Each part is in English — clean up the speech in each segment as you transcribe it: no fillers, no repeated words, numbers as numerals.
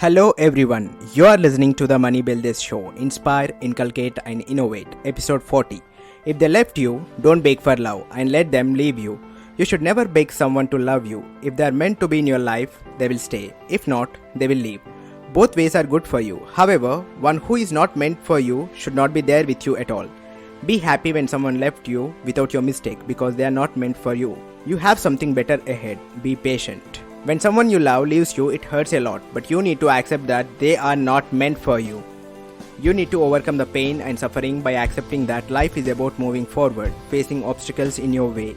Hello everyone, you are listening to the Money Builders Show, Inspire, Inculcate and Innovate, episode 40. If they left you, don't beg for love and let them leave you. You should never beg someone to love you. If they are meant to be in your life, they will stay. If not, they will leave. Both ways are good for you. However, one who is not meant for you should not be there with you at all. Be happy when someone left you without your mistake because they are not meant for you. You have something better ahead. Be patient. When someone you love leaves you, it hurts a lot, but you need to accept that they are not meant for you. You need to overcome the pain and suffering by accepting that life is about moving forward, facing obstacles in your way.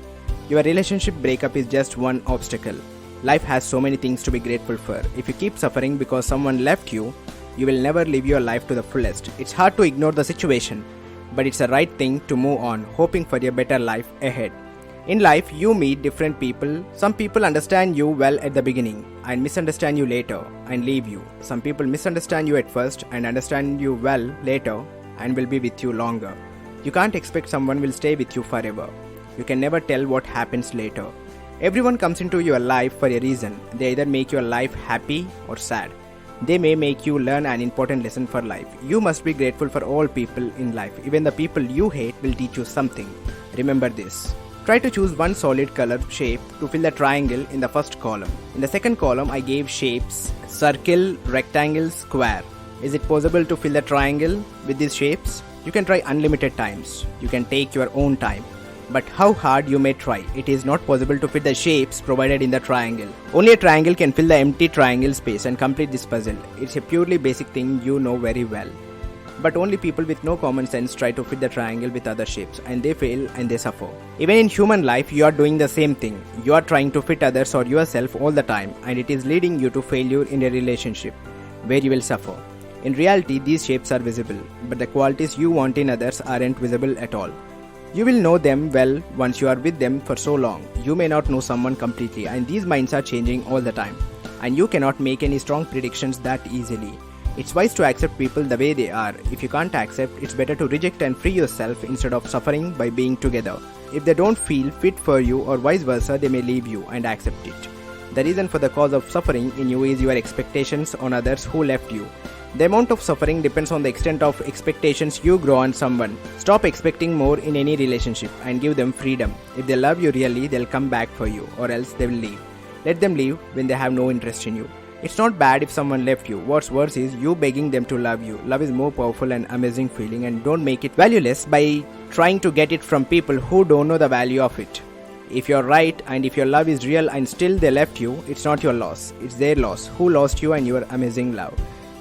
Your relationship breakup is just one obstacle. Life has so many things to be grateful for. If you keep suffering because someone left you, you will never live your life to the fullest. It's hard to ignore the situation, but it's the right thing to move on, hoping for a better life ahead. In life, you meet different people. Some people understand you well at the beginning and misunderstand you later and leave you. Some people misunderstand you at first and understand you well later and will be with you longer. You can't expect someone will stay with you forever. You can never tell what happens later. Everyone comes into your life for a reason. They either make your life happy or sad. They may make you learn an important lesson for life. You must be grateful for all people in life. Even the people you hate will teach you something. Remember this. Try to choose one solid color shape to fill the triangle in the first column. In the second column, I gave shapes circle, rectangle, square. Is it possible to fill the triangle with these shapes? You can try unlimited times. You can take your own time. But how hard you may try, it is not possible to fit the shapes provided in the triangle. Only a triangle can fill the empty triangle space and complete this puzzle. It's a purely basic thing you know very well. But only people with no common sense try to fit the triangle with other shapes and they fail and they suffer. Even in human life, you are doing the same thing. You are trying to fit others or yourself all the time and it is leading you to failure in a relationship where you will suffer. In reality, these shapes are visible, but the qualities you want in others aren't visible at all. You will know them well once you are with them for so long. You may not know someone completely and these minds are changing all the time. And you cannot make any strong predictions that easily. It's wise to accept people the way they are. If you can't accept, it's better to reject and free yourself instead of suffering by being together. If they don't feel fit for you or vice versa, they may leave you and accept it. The reason for the cause of suffering in you is your expectations on others who left you. The amount of suffering depends on the extent of expectations you grow on someone. Stop expecting more in any relationship and give them freedom. If they love you really, they'll come back for you or else they will leave. Let them leave when they have no interest in you. It's not bad if someone left you. What's worse is you begging them to love you. Love is more powerful and amazing feeling and don't make it valueless by trying to get it from people who don't know the value of it. If you're right and if your love is real and still they left you, it's not your loss. It's their loss who lost you and your amazing love.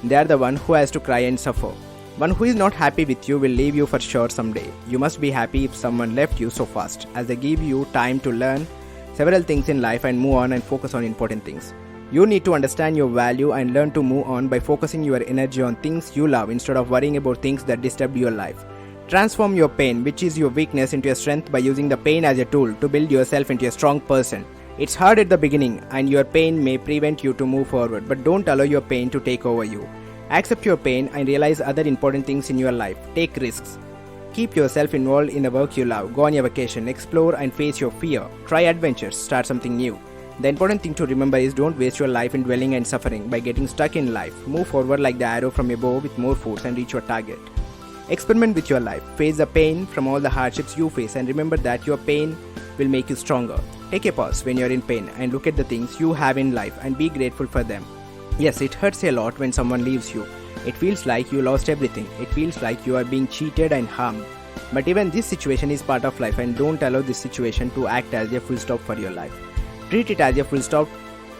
They are the one who has to cry and suffer. One who is not happy with you will leave you for sure someday. You must be happy if someone left you so fast as they give you time to learn several things in life and move on and focus on important things. You need to understand your value and learn to move on by focusing your energy on things you love instead of worrying about things that disturb your life. Transform your pain, which is your weakness, into a strength by using the pain as a tool to build yourself into a strong person. It's hard at the beginning and your pain may prevent you to move forward, but don't allow your pain to take over you. Accept your pain and realize other important things in your life. Take risks. Keep yourself involved in the work you love. Go on your vacation, explore and face your fear. Try adventures, start something new. The important thing to remember is don't waste your life in dwelling and suffering by getting stuck in life. Move forward like the arrow from a bow with more force and reach your target. Experiment with your life. Face the pain from all the hardships you face and remember that your pain will make you stronger. Take a pause when you're in pain and look at the things you have in life and be grateful for them. Yes, it hurts a lot when someone leaves you. It feels like you lost everything. It feels like you are being cheated and harmed. But even this situation is part of life and don't allow this situation to act as a full stop for your life. Treat it as a full stop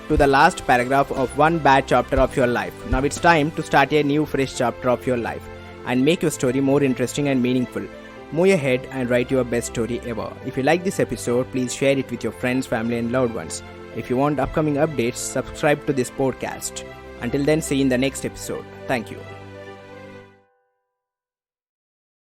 to the last paragraph of one bad chapter of your life. Now it's time to start a new fresh chapter of your life and make your story more interesting and meaningful. Move ahead and write your best story ever. If you like this episode, please share it with your friends, family and loved ones. If you want upcoming updates, subscribe to this podcast. Until then, see you in the next episode. Thank you.